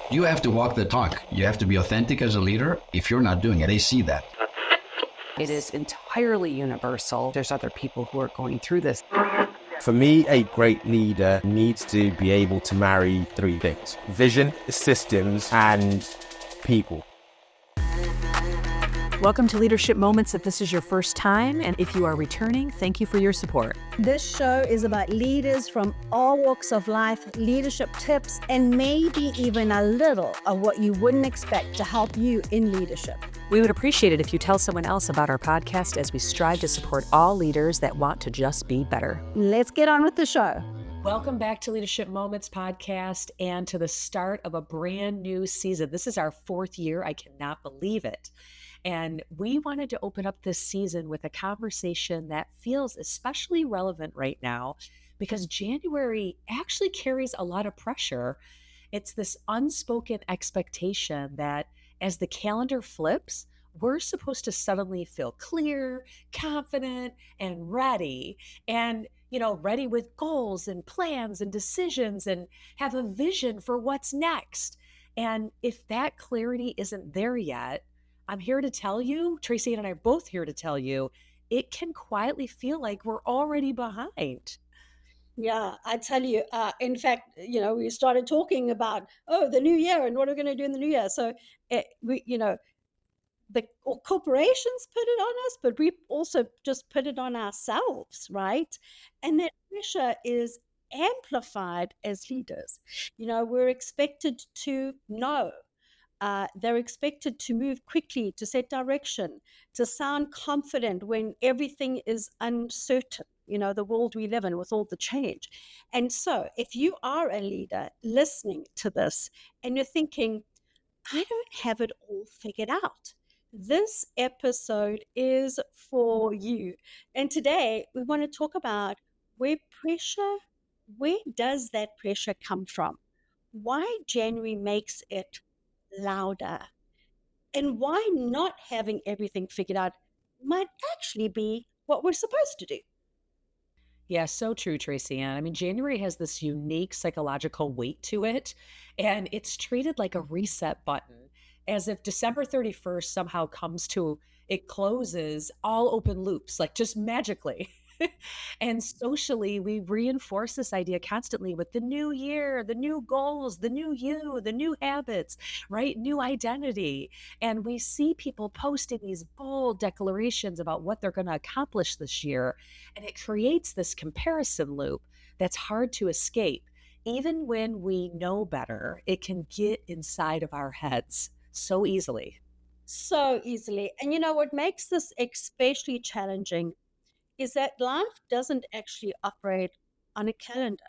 You have to walk the talk. You have to be authentic as a leader. If you're not doing it, they see that. It is entirely universal. There's other people who are going through this. For me, a great leader needs to be able to marry three things: vision, systems, and people. Welcome to Leadership Moments. If this is your first time, and if you are returning, thank you for your support. This show is about leaders from all walks of life, leadership tips, and maybe even a little of what you wouldn't expect to help you in leadership. We would appreciate it if you tell someone else about our podcast as we strive to support all leaders that want to just be better. Let's get on with the show. Welcome back to Leadership Moments podcast and to the start of a brand new season. This is our fourth year. I cannot believe it. And we wanted to open up this season with a conversation that feels especially relevant right now because January actually carries a lot of pressure. It's this unspoken expectation that as the calendar flips, we're supposed to suddenly feel clear, confident, and ready. And, ready with goals and plans and decisions and have a vision for what's next. And if that clarity isn't there yet, I'm here to tell you, Tracy-Ann and I are both here to tell you, it can quietly feel like we're already behind. Yeah, I tell you, in fact, we started talking about, the new year and what we're going to do in the new year. So, the corporations put it on us, but we also just put it on ourselves, right? And that pressure is amplified as leaders. We're expected to know. They're expected to move quickly, to set direction, to sound confident when everything is uncertain, the world we live in with all the change. And so if you are a leader listening to this and you're thinking, I don't have it all figured out, this episode is for you. And today we want to talk about where does that pressure come from? Why January makes it louder, and why not having everything figured out might actually be what we're supposed to do. Yeah, so true, Tracy-Ann. I mean, January has this unique psychological weight to it, and it's treated like a reset button, as if December 31st somehow it closes all open loops, like just magically. And socially, we reinforce this idea constantly with the new year, the new goals, the new you, the new habits, right? New identity. And we see people posting these bold declarations about what they're going to accomplish this year. And it creates this comparison loop that's hard to escape. Even when we know better, it can get inside of our heads so easily. So easily. And what makes this especially challenging is that life doesn't actually operate on a calendar,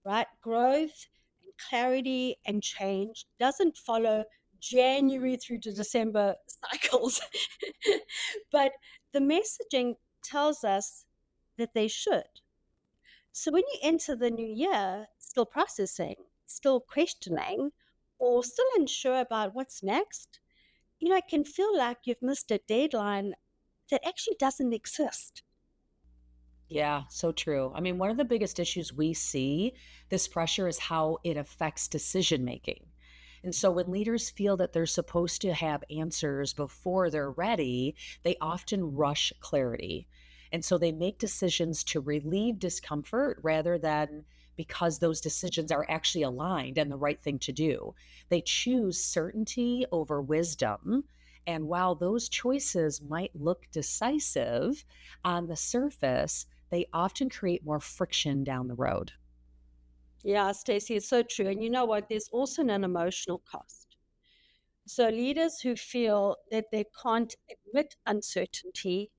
right? Growth and clarity and change doesn't follow January through to December cycles. But the messaging tells us that they should. So when you enter the new year, still processing, still questioning, or still unsure about what's next, it can feel like you've missed a deadline that actually doesn't exist. Yeah, so true. I mean, one of the biggest issues we see this pressure is how it affects decision making. And so when leaders feel that they're supposed to have answers before they're ready, they often rush clarity. And so they make decisions to relieve discomfort rather than because those decisions are actually aligned and the right thing to do. They choose certainty over wisdom. And while those choices might look decisive on the surface, they often create more friction down the road. Yeah, Stacy, it's so true. And you know what? There's also an emotional cost. So leaders who feel that they can't admit uncertainty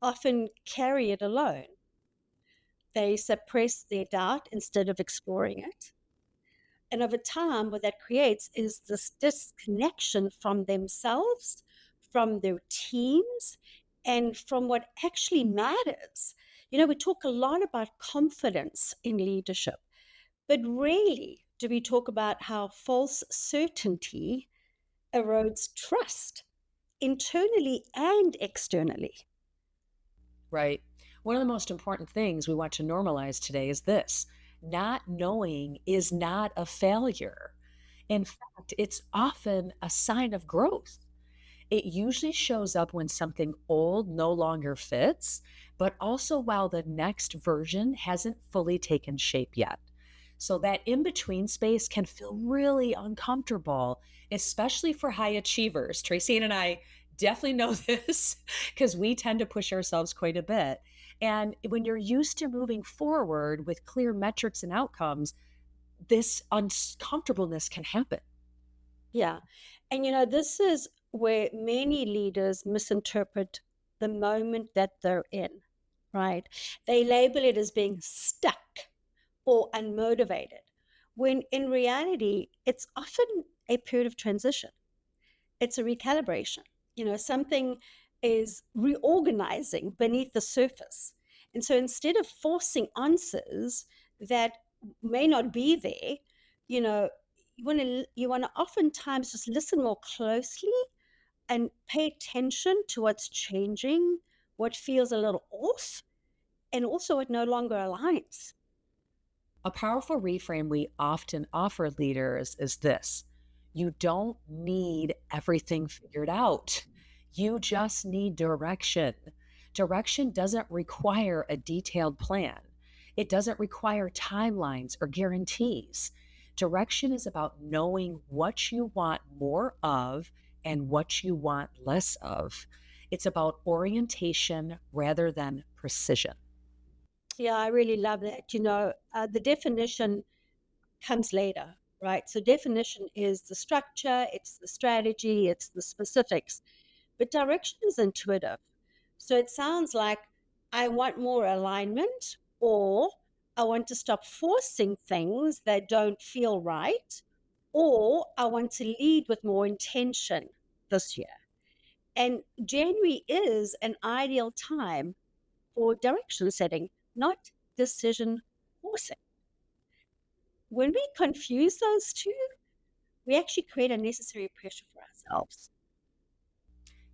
often carry it alone. They suppress their doubt instead of exploring it. And over time, what that creates is this disconnection from themselves, from their teams, and from what actually matters. We talk a lot about confidence in leadership, but rarely do we talk about how false certainty erodes trust internally and externally. Right. One of the most important things we want to normalize today is this: not knowing is not a failure. In fact, it's often a sign of growth. It usually shows up when something old no longer fits, but also while the next version hasn't fully taken shape yet. So that in between space can feel really uncomfortable, especially for high achievers. Tracy and I definitely know this because we tend to push ourselves quite a bit. And when you're used to moving forward with clear metrics and outcomes, this uncomfortableness can happen. Yeah. And this is where many leaders misinterpret the moment that they're in, right? They label it as being stuck or unmotivated, when in reality, it's often a period of transition. It's a recalibration. Something is reorganizing beneath the surface. And so instead of forcing answers that may not be there, you know, you want to oftentimes just listen more closely and pay attention to what's changing, what feels a little off, and also what no longer aligns. A powerful reframe we often offer leaders is this: you don't need everything figured out. You just need direction. Direction doesn't require a detailed plan, it doesn't require timelines or guarantees. Direction is about knowing what you want more of and what you want less of. It's about orientation rather than precision. Yeah, I really love that. The definition comes later, right? So definition is the structure, it's the strategy, it's the specifics, but direction is intuitive. So it sounds like I want more alignment, or I want to stop forcing things that don't feel right, or I want to lead with more intention this year. And January is an ideal time for direction setting, not decision forcing. When we confuse those two, we actually create unnecessary pressure for ourselves.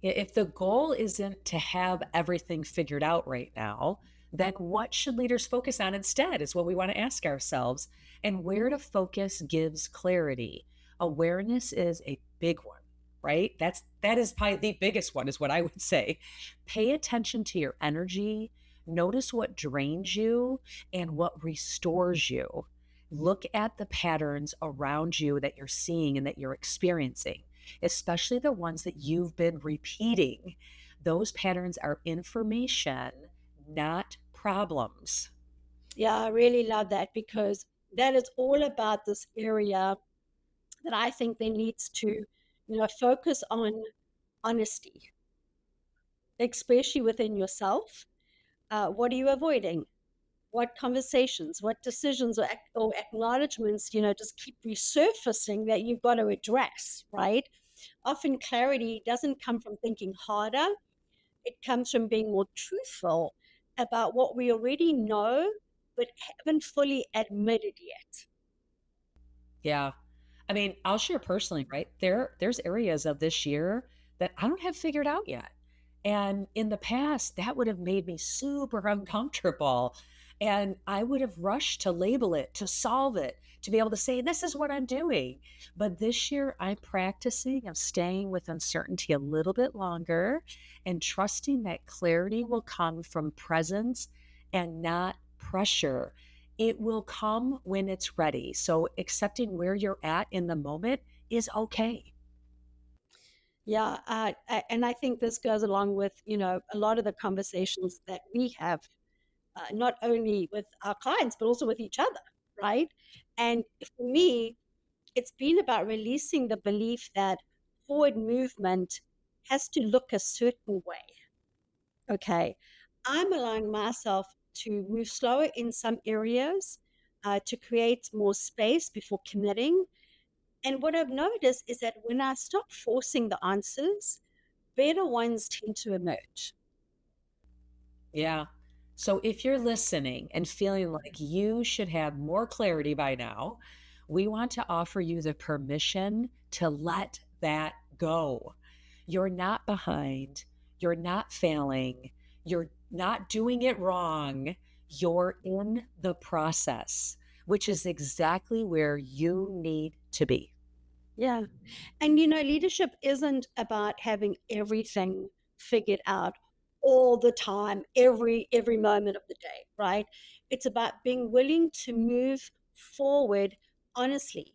If the goal isn't to have everything figured out right now, then what should leaders focus on instead is what we want to ask ourselves. And where to focus gives clarity. Awareness is a big one, right? That is probably the biggest one, is what I would say. Pay attention to your energy, notice what drains you and what restores you. Look at the patterns around you that you're seeing and that you're experiencing, especially the ones that you've been repeating. Those patterns are information, not problems. Yeah, I really love that, because that is all about this area that I think there needs to, focus on honesty, especially within yourself. What are you avoiding? What conversations, what decisions or acknowledgments, just keep resurfacing that you've got to address, right? Often clarity doesn't come from thinking harder, it comes from being more truthful about what we already know but haven't fully admitted yet. Yeah. I mean, I'll share personally, right? There's areas of this year that I don't have figured out yet. And in the past, that would have made me super uncomfortable. And I would have rushed to label it, to solve it, to be able to say, this is what I'm doing. But this year, I'm practicing, I'm staying with uncertainty a little bit longer and trusting that clarity will come from presence and not pressure. It will come when it's ready. So accepting where you're at in the moment is okay. Yeah, and I think this goes along with a lot of the conversations that we have, not only with our clients but also with each other, right? And for me, it's been about releasing the belief that forward movement has to look a certain way. Okay, I'm allowing myself to move slower in some areas, to create more space before committing. And what I've noticed is that when I stop forcing the answers, better ones tend to emerge. Yeah. So if you're listening and feeling like you should have more clarity by now, we want to offer you the permission to let that go. You're not behind. You're not failing. You're not doing it wrong. You're in the process, which is exactly where you need to be. Yeah. And leadership isn't about having everything figured out all the time, every moment of the day, right? It's about being willing to move forward honestly,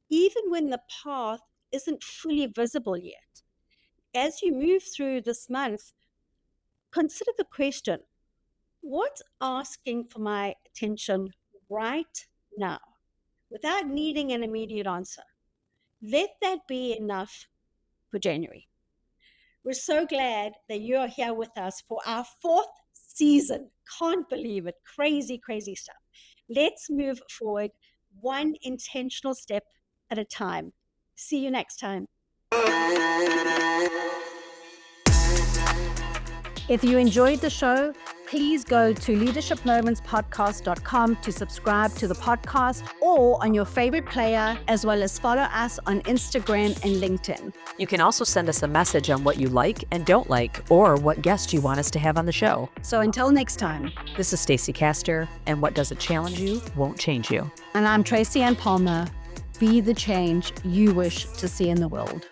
even when the path isn't fully visible yet. As you move through this month, consider the question, what's asking for my attention right now without needing an immediate answer? Let that be enough for January. We're so glad that you're here with us for our 4th season. Can't believe it. Crazy, crazy stuff. Let's move forward one intentional step at a time. See you next time. If you enjoyed the show, please go to leadershipmomentspodcast.com to subscribe to the podcast or on your favorite player, as well as follow us on Instagram and LinkedIn. You can also send us a message on what you like and don't like, or what guest you want us to have on the show. So until next time, This is Stacy Castor, and what doesn't challenge you won't change you. and I'm Tracy-Ann Palmer. Be the change you wish to see in the world.